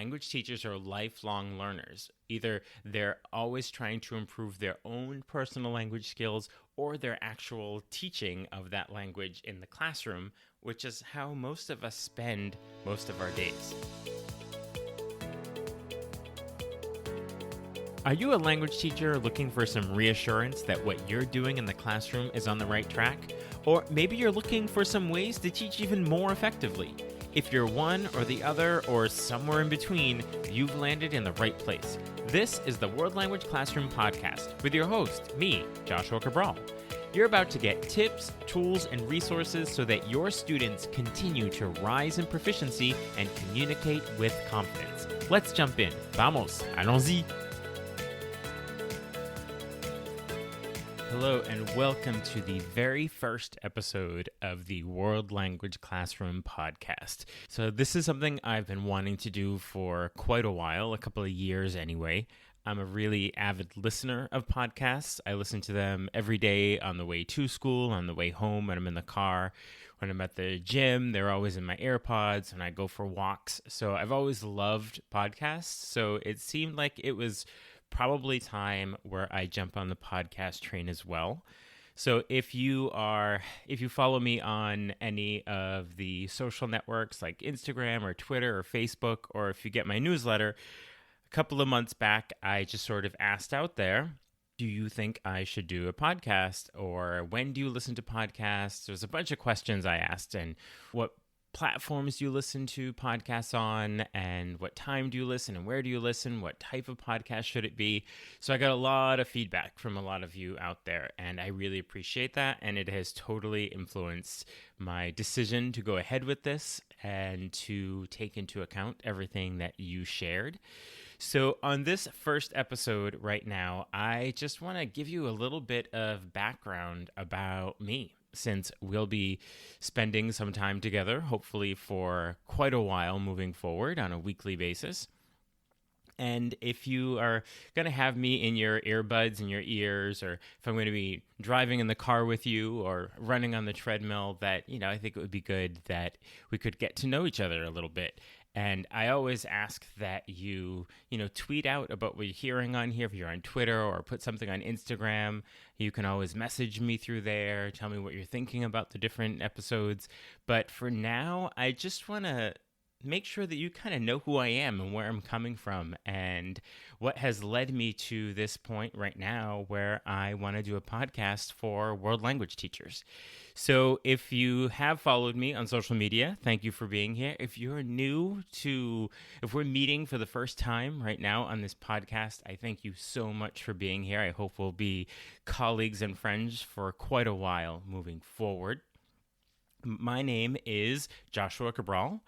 language teachers are lifelong learners. Either they're always trying to improve their own personal language skills or their actual teaching of that language in the classroom, which is how most of us spend most of our days. Are you a language teacher looking for some reassurance that what you're doing in the classroom is on the right track? Or maybe you're looking for some ways to teach even more effectively. If you're one or the other or somewhere in between, you've landed in the right place. This is the World Language Classroom Podcast with your host, me, Joshua Cabral. You're about to get tips, tools, and resources so that your students continue to rise in proficiency and communicate with confidence. Let's jump in. Vamos, allons-y! Hello and welcome to the very first episode of the World Language Classroom Podcast. So this is something I've been wanting to do for quite a while, a couple of years anyway. I'm a really avid listener of podcasts. I listen to them every day on the way to school, on the way home, when I'm in the car, when I'm at the gym. They're always in my AirPods, and I go for walks. So I've always loved podcasts. So it seemed like it was probably time where I jump on the podcast train as well. So if you follow me on any of the social networks like Instagram or Twitter or Facebook, or if you get my newsletter, a couple of months back, I just sort of asked out there, do you think I should do a podcast? Or when do you listen to podcasts? There's a bunch of questions I asked, and what platforms do you listen to podcasts on, and what time do you listen, and where do you listen, what type of podcast should it be? So I got a lot of feedback from a lot of you out there, and I really appreciate that, and it has totally influenced my decision to go ahead with this and to take into account everything that you shared. So on this first episode right now, I just want to give you a little bit of background about me, since we'll be spending some time together, hopefully for quite a while moving forward on a weekly basis. And if you are going to have me in your earbuds, in your ears, or if I'm going to be driving in the car with you or running on the treadmill, that, I think it would be good that we could get to know each other a little bit. And I always ask that you tweet out about what you're hearing on here. If you're on Twitter or put something on Instagram, you can always message me through there. Tell me what you're thinking about the different episodes. But for now, I just want to make sure that you kind of know who I am and where I'm coming from and what has led me to this point right now where I want to do a podcast for world language teachers. So if you have followed me on social media, thank you for being here. If you're if we're meeting for the first time right now on this podcast, I thank you so much for being here. I hope we'll be colleagues and friends for quite a while moving forward. My name is Joshua Cabral,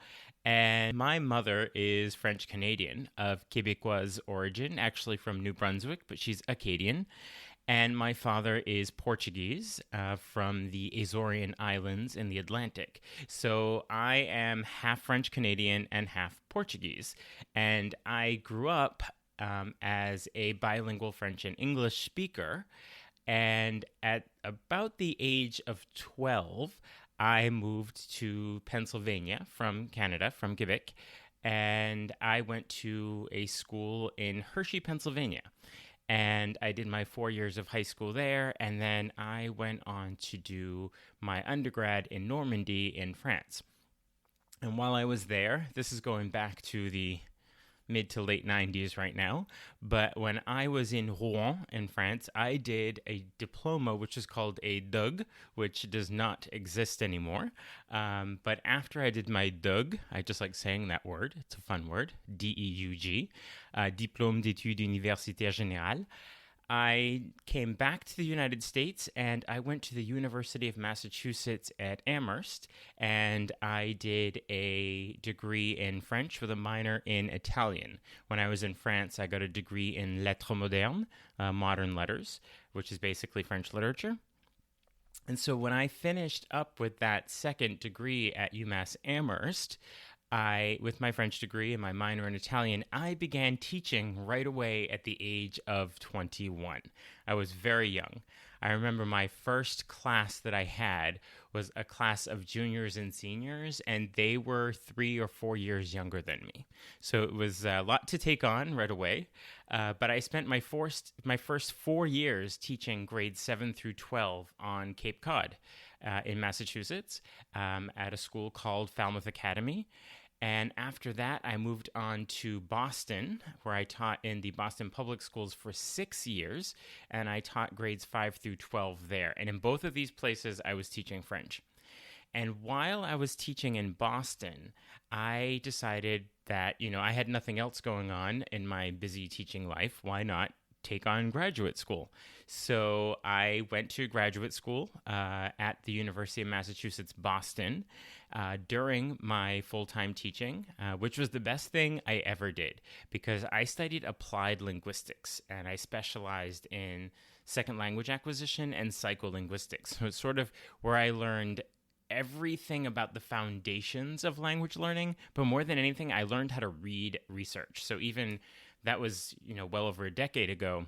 and my mother is French-Canadian of Quebecois origin, actually from New Brunswick, but she's Acadian. And my father is Portuguese from the Azorian Islands in the Atlantic. So I am half French-Canadian and half Portuguese. And I grew up as a bilingual French and English speaker. And at about the age of 12, I moved to Pennsylvania from Canada, from Quebec, and I went to a school in Hershey, Pennsylvania. And I did my 4 years of high school there, and then I went on to do my undergrad in Normandy in France. And while I was there, this is going back to the mid to late 90s right now, but when I was in Rouen in France, I did a diploma which is called a DUG, which does not exist anymore. But after I did my DUG, I just like saying that word, it's a fun word, DEUG, Diplôme d'études universitaires générales. I came back to the United States and I went to the University of Massachusetts at Amherst, and I did a degree in French with a minor in Italian. When I was in France, I got a degree in Lettres Modernes, modern letters, which is basically French literature. And so when I finished up with that second degree at UMass Amherst, with my French degree and my minor in Italian, I began teaching right away at the age of 21. I was very young. I remember my first class that I had was a class of juniors and seniors, and they were 3 or 4 years younger than me. So it was a lot to take on right away. But I spent my first 4 years teaching grades 7 through 12 on Cape Cod in Massachusetts at a school called Falmouth Academy. And after that, I moved on to Boston, where I taught in the Boston Public Schools for 6 years, and I taught grades 5 through 12 there. And in both of these places, I was teaching French. And while I was teaching in Boston, I decided that, I had nothing else going on in my busy teaching life. Why not take on graduate school? So I went to graduate school at the University of Massachusetts, Boston, during my full-time teaching, which was the best thing I ever did because I studied applied linguistics and I specialized in second language acquisition and psycholinguistics. So it's sort of where I learned everything about the foundations of language learning, but more than anything, I learned how to read research. So even that was, well over a decade ago.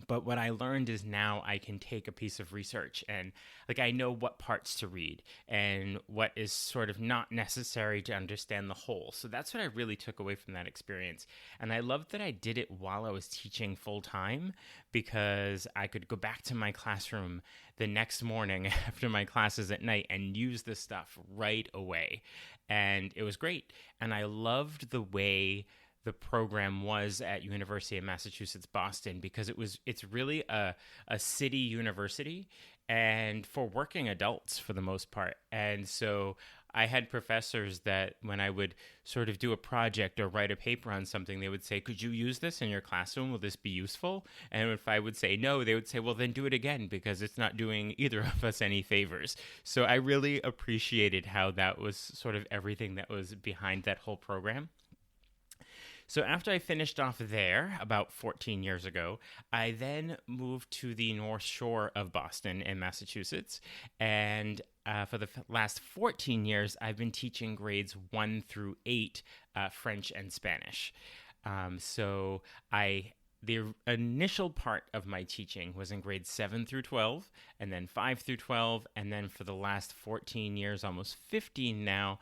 But what I learned is now I can take a piece of research and I know what parts to read and what is sort of not necessary to understand the whole. So that's what I really took away from that experience. And I loved that I did it while I was teaching full time because I could go back to my classroom the next morning after my classes at night and use this stuff right away. And it was great. And I loved the way the program was at University of Massachusetts Boston because it's really a city university and for working adults for the most part. And so I had professors that when I would sort of do a project or write a paper on something, they would say, could you use this in your classroom? Will this be useful? And if I would say no, they would say, well, then do it again because it's not doing either of us any favors. So I really appreciated how that was sort of everything that was behind that whole program. So after I finished off there about 14 years ago, I then moved to the North Shore of Boston in Massachusetts. And for the last 14 years, I've been teaching grades 1 through 8 French and Spanish. The initial part of my teaching was in grades 7 through 12, and then 5 through 12, and then for the last 14 years, almost 15 now,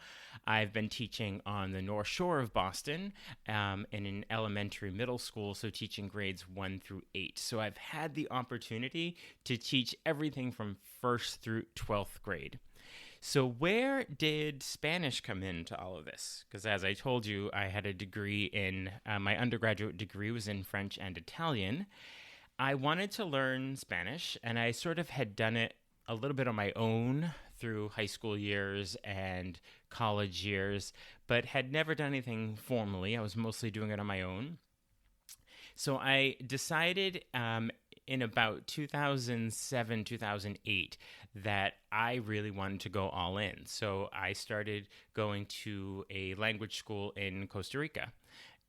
I've been teaching on the North Shore of Boston in an elementary middle school, so teaching grades 1 through 8. So I've had the opportunity to teach everything from 1st through 12th grade. So where did Spanish come into all of this? Because as I told you, I had a degree my undergraduate degree was in French and Italian. I wanted to learn Spanish, and I sort of had done it a little bit on my own through high school years and college years, but had never done anything formally. I was mostly doing it on my own. So I decided in about 2007, 2008, that I really wanted to go all in. So I started going to a language school in Costa Rica.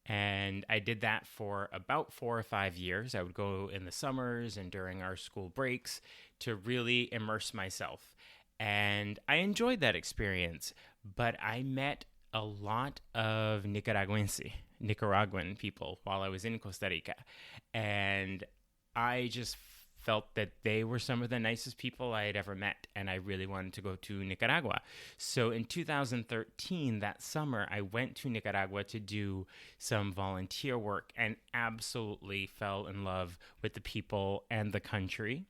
And I did that for about 4 or 5 years. I would go in the summers and during our school breaks to really immerse myself. And I enjoyed that experience, but I met a lot of Nicaraguan people while I was in Costa Rica. And I just felt that they were some of the nicest people I had ever met, and I really wanted to go to Nicaragua. So in 2013, that summer, I went to Nicaragua to do some volunteer work and absolutely fell in love with the people and the country.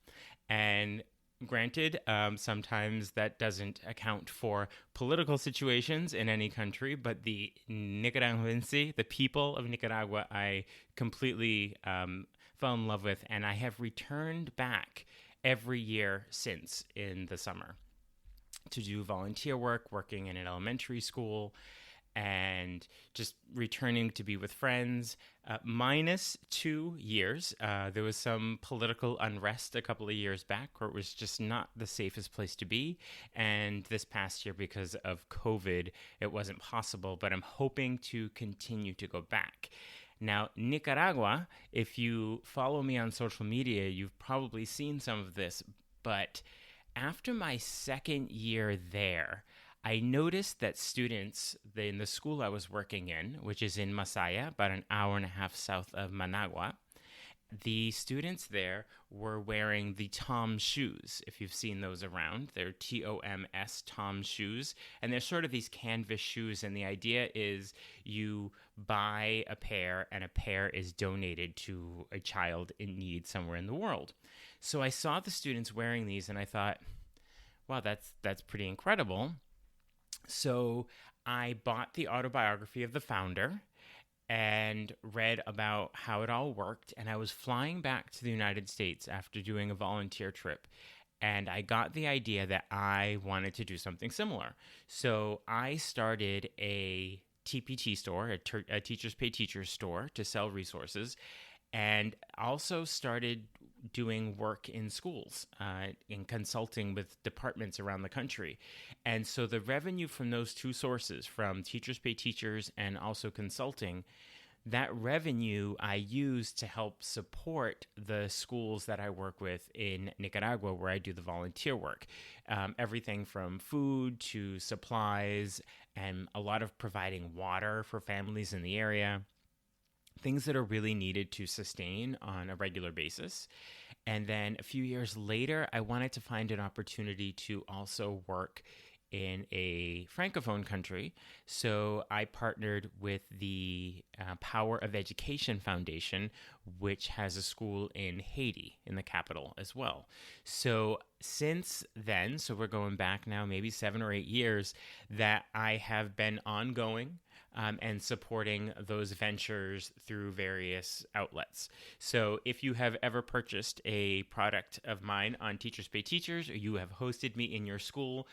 And granted, sometimes that doesn't account for political situations in any country, but the Nicaraguense, the people of Nicaragua, I completely fell in love with, and I have returned back every year since in the summer to do volunteer work, working in an elementary school, and just returning to be with friends. Minus 2 years. There was some political unrest a couple of years back where it was just not the safest place to be. And this past year, because of COVID, it wasn't possible, but I'm hoping to continue to go back. Now, Nicaragua, if you follow me on social media, you've probably seen some of this, but after my second year there, I noticed that students in the school I was working in, which is in Masaya, about an hour and a half south of Managua, The students there were wearing the Tom shoes, if you've seen those around. They're TOMS, Tom shoes. And they're sort of these canvas shoes. And the idea is you buy a pair and a pair is donated to a child in need somewhere in the world. So I saw the students wearing these and I thought, wow, that's pretty incredible. So I bought the autobiography of the founder and read about how it all worked. And I was flying back to the United States after doing a volunteer trip. And I got the idea that I wanted to do something similar. So I started a TPT store, a Teachers Pay Teachers store to sell resources, and also started doing work in schools, in consulting with departments around the country. And so the revenue from those two sources, from Teachers Pay Teachers and also consulting, that revenue I use to help support the schools that I work with in Nicaragua, where I do the volunteer work. Everything from food to supplies, and a lot of providing water for families in the area. Things that are really needed to sustain on a regular basis. And then a few years later, I wanted to find an opportunity to also work in a Francophone country. So I partnered with the Power of Education Foundation, which has a school in Haiti, in the capital as well. So since then, so we're going back now maybe 7 or 8 years, that I have been ongoing and supporting those ventures through various outlets. So if you have ever purchased a product of mine on Teachers Pay Teachers, or you have hosted me in your school,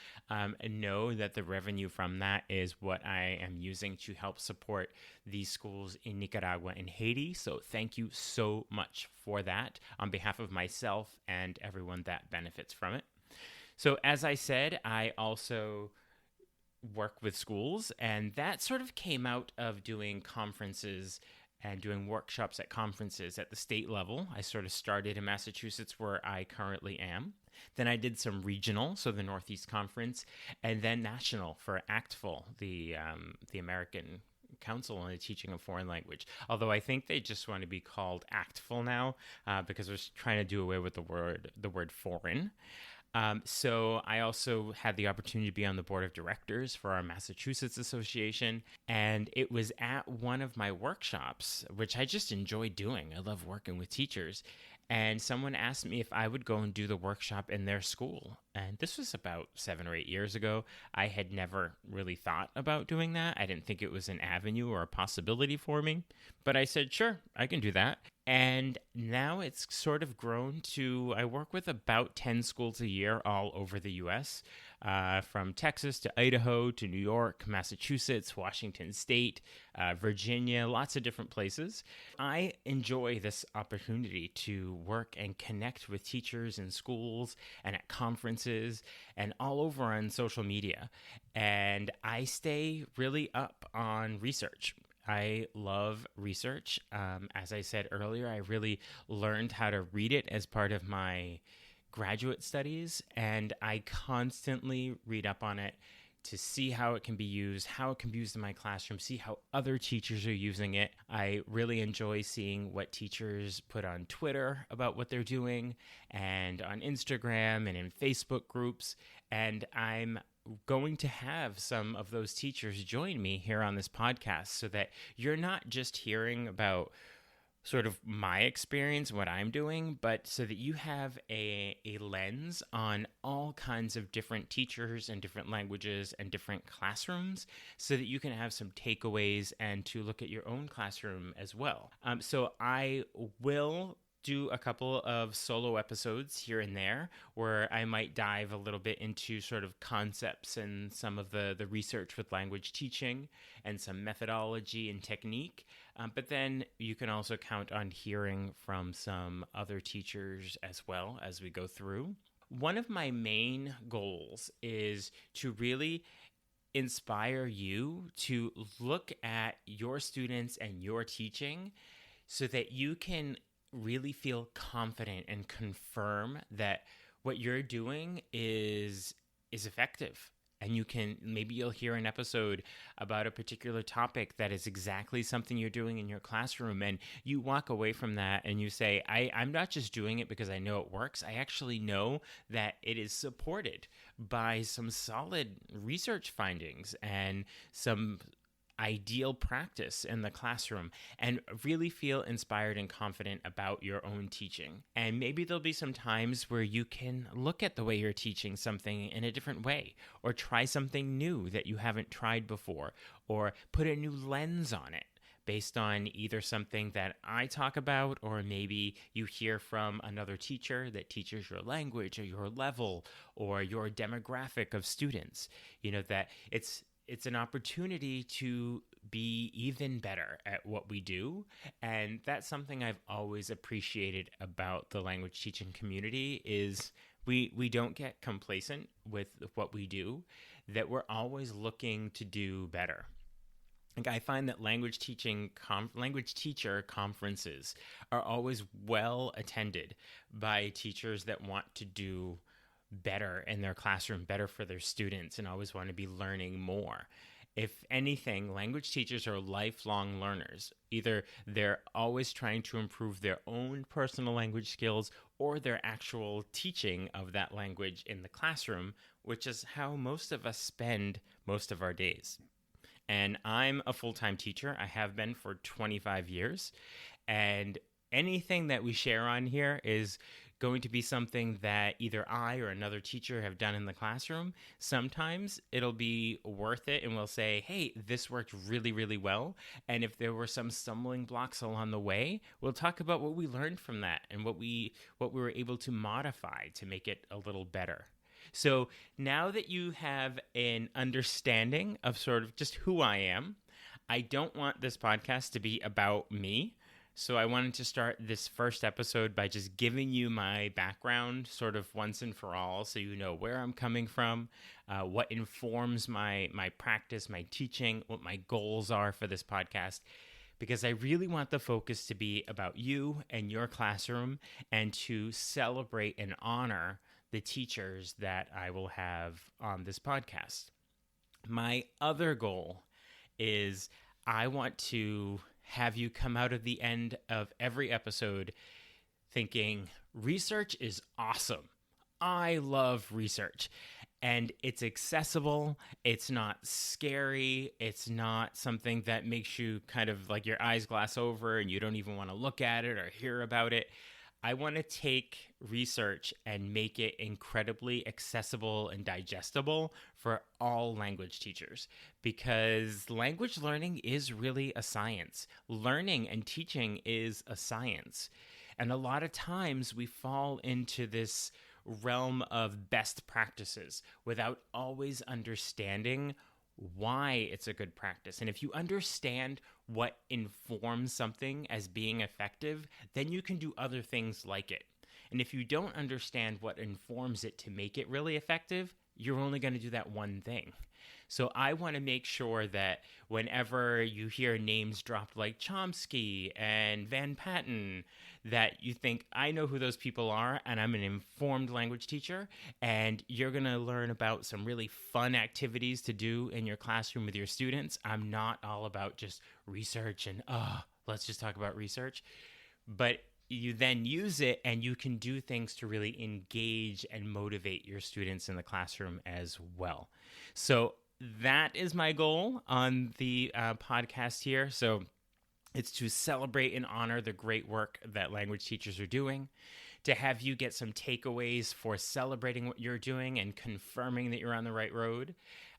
know that the revenue from that is what I am using to help support these schools in Nicaragua and Haiti. So thank you so much for that on behalf of myself and everyone that benefits from it. So as I said, I also work with schools, and that sort of came out of doing conferences and doing workshops at conferences at the state level. I sort of started in Massachusetts, where I currently am. Then I did some regional, so the Northeast Conference, and then national for ACTFL, the American Council on the Teaching of Foreign Language. Although I think they just want to be called ACTFL now, because we're trying to do away with the word foreign. So I also had the opportunity to be on the board of directors for our Massachusetts Association. And it was at one of my workshops, which I just enjoy doing. I love working with teachers. And someone asked me if I would go and do the workshop in their school. And this was about 7 or 8 years ago. I had never really thought about doing that. I didn't think it was an avenue or a possibility for me. But I said, sure, I can do that. And now it's sort of grown to, I work with about 10 schools a year all over the U.S., from Texas to Idaho to New York, Massachusetts, Washington State, Virginia, lots of different places. I enjoy this opportunity to work and connect with teachers in schools and at conferences and all over on social media. And I stay really up on research. I love research. As I said earlier, I really learned how to read it as part of my graduate studies, and I constantly read up on it to see how it can be used, how it can be used in my classroom, see how other teachers are using it. I really enjoy seeing what teachers put on Twitter about what they're doing, and on Instagram and in Facebook groups, and I'm going to have some of those teachers join me here on this podcast so that you're not just hearing about sort of my experience, what I'm doing, but so that you have a lens on all kinds of different teachers and different languages and different classrooms, so that you can have some takeaways and to look at your own classroom as well. So I will do a couple of solo episodes here and there where I might dive a little bit into sort of concepts and some of the research with language teaching and some methodology and technique. But then you can also count on hearing from some other teachers as well as we go through. One of my main goals is to really inspire you to look at your students and your teaching so that you can really feel confident and confirm that what you're doing is effective and maybe you'll hear an episode about a particular topic that is exactly something you're doing in your classroom, and you walk away from that and you say, I'm not just doing it because I know it works. I actually know that it is supported by some solid research findings and some ideal practice in the classroom, and really feel inspired and confident about your own teaching. And maybe there'll be some times where you can look at the way you're teaching something in a different way, or try something new that you haven't tried before, or put a new lens on it based on either something that I talk about, or maybe you hear from another teacher that teaches your language or your level or your demographic of students. That it's an opportunity to be even better at what we do. And that's something I've always appreciated about the language teaching community is we don't get complacent with what we do, that we're always looking to do better. I find that language teacher conferences are always well attended by teachers that want to do better in their classroom, better for their students, and always want to be learning more. If anything, language teachers are lifelong learners. Either they're always trying to improve their own personal language skills, or their actual teaching of that language in the classroom, which is how most of us spend most of our days. And I'm a full-time teacher. I have been for 25 years. And anything that we share on here is going to be something that either I or another teacher have done in the classroom. Sometimes it'll be worth it and we'll say, hey, this worked really, really well. And if there were some stumbling blocks along the way, we'll talk about what we learned from that and what we were able to modify to make it a little better. So now that you have an understanding of sort of just who I am, I don't want this podcast to be about me. So I wanted to start this first episode by just giving you my background sort of once and for all, so you know where I'm coming from, what informs my practice, my teaching, what my goals are for this podcast, because I really want the focus to be about you and your classroom, and to celebrate and honor the teachers that I will have on this podcast. My other goal is I want to have you come out of the end of every episode thinking, research is awesome. I love research. And it's accessible. It's not scary. It's not something that makes you kind of like your eyes glass over and you don't even want to look at it or hear about it. I want to take research and make it incredibly accessible and digestible for all language teachers, because language learning is really a science. Learning and teaching is a science. And a lot of times we fall into this realm of best practices without always understanding why it's a good practice. And if you understand what informs something as being effective, then you can do other things like it. And if you don't understand what informs it to make it really effective, you're only going to do that one thing. So I want to make sure that whenever you hear names dropped like Chomsky and Van Patten, that you think, I know who those people are, and I'm an informed language teacher, and you're going to learn about some really fun activities to do in your classroom with your students. I'm not all about just research and, let's just talk about research. But you then use it and you can do things to really engage and motivate your students in the classroom as well. So that is my goal on the podcast here. So it's to celebrate and honor the great work that language teachers are doing, to have you get some takeaways for celebrating what you're doing and confirming that you're on the right road.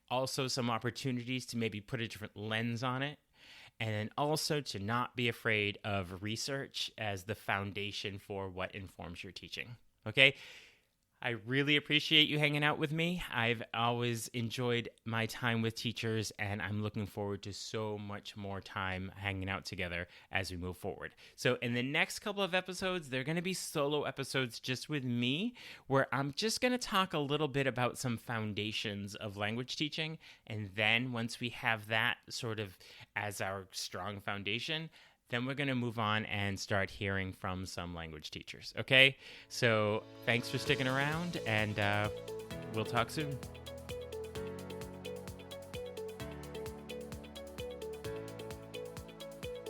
Also, some opportunities to maybe put a different lens on it. And then also to not be afraid of research as the foundation for what informs your teaching. Okay? I really appreciate you hanging out with me. I've always enjoyed my time with teachers, and I'm looking forward to so much more time hanging out together as we move forward. So in the next couple of episodes, they're going to be solo episodes just with me, where I'm just going to talk a little bit about some foundations of language teaching. And then once we have that sort of as our strong foundation, then we're going to move on and start hearing from some language teachers, okay? So thanks for sticking around, and we'll talk soon.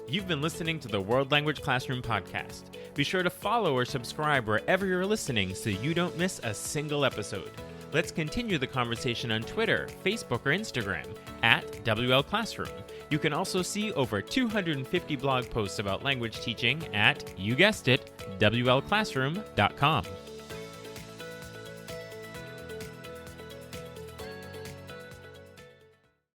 You've been listening to the World Language Classroom podcast. Be sure to follow or subscribe wherever you're listening so you don't miss a single episode. Let's continue the conversation on Twitter, Facebook, or Instagram at WL Classroom. You can also see over 250 blog posts about language teaching at, you guessed it, WLClassroom.com.